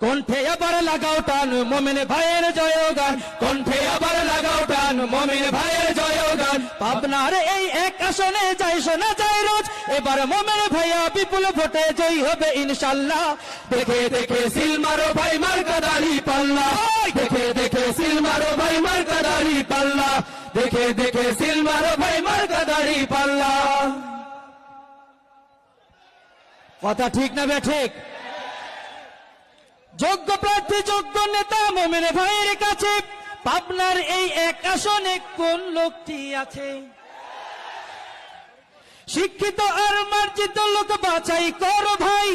কণ্ঠে আবার লাগাও টান মোমিন ভাইয়ের জয়গান, কণ্ঠে আবার লাগাও টান মোমিন ভাইয়ের জয়গান। পাবনার এই এক আসনে যাই শোনা যায় রোজ, এবার মোমিন ভাইয়া বিপুল ভোটে জয়ী হবে ইনশাল্লাহ। দেখে দেখে সিল মারো ভাই মার্কা দাড়ি পাল্লা, দেখে দেখে সিল মারো ভাই মার্কা দাড়ি পাল্লা, দেখে দেখে সিল মারো ভাই মার্কা দাড়ি পাল্লা। কথা ঠিক না বে ঠিক? যোগ্য প্রার্থী যোগ্য নেতা মোমিন ভাইয়ের কাছে পাবনার এই এক আসনে কোন লোকটি আছে? শিক্ষিত আর মার্জিত লোক বাছাই করো ভাই,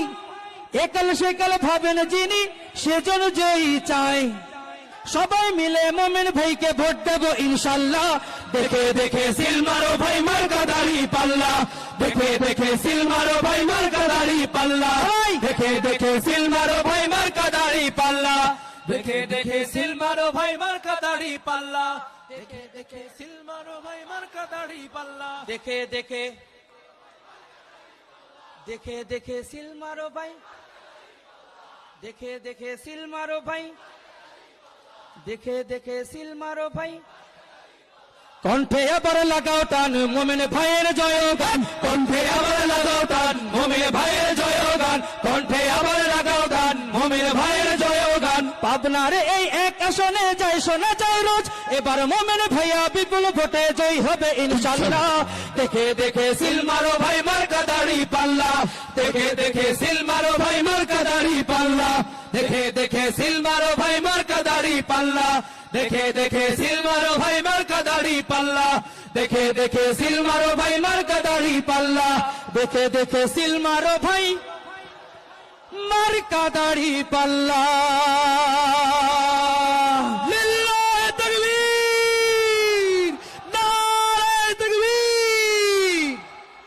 একাল সেকাল ভাবেন যিনি সেজন জয়ী চাই। সবাই মিলে মোমিন ভাইকে ভোট দেব ইনশাল্লাহ। দেখে দেখে সিল মারো ভাই মার্কা দাড়ি পাল্লা, দেখে দেখে সিল মারো ভাই মার্কা দাড়ি পাল্লা, দেখে দেখে সিল মারো ভাই মার্কা দাড়ি পাল্লা, দেখে দেখে সিল মারো ভাই মার্কা দাড়ি পাল্লা, দেখে দেখে সিল মারো ভাই মার্কা দাড়ি পাল্লা, দেখে দেখে দেখে দেখে সিল মারো ভাই, দেখে দেখে সিল মারো ভাই, দেখে দেখে সিল মারো ভাই। কণ্ঠে আবার লাগাও টান মোমিন ভাইয়ের জয়গান, কণ্ঠে আবার লাগাও টান মোমিন ভাইয়ের জয়গান, কণ্ঠে আবার লাগাও টান মোমিন ভাইয়ের জয়গান। পাবনার এই এক আসনে যাই শোনা যায় রোজ, এবার মোমিন ভাইয়া বিপুল ভোটে জয়ী হবে ইনশাল্লাহ। দেখে দেখে সিল মারো ভাই মার্কা দাড়ি পাল্লা, দেখে দেখে সিল মারো ভাই মার্কা দাড়ি পাল্লা, দেখে দেখে সিল মারো ভাই মার্কা দাড়ি পাল্লা, দেখে দেখে সিল মারো ভাই মার্কা দাড়ি পাল্লা, দেখে দেখে সিল মারো ভাই মার্কা দাড়ি পাল্লা, দেখে দেখে সিল মারো ভাই মার্কা দাড়ি পাল্লা।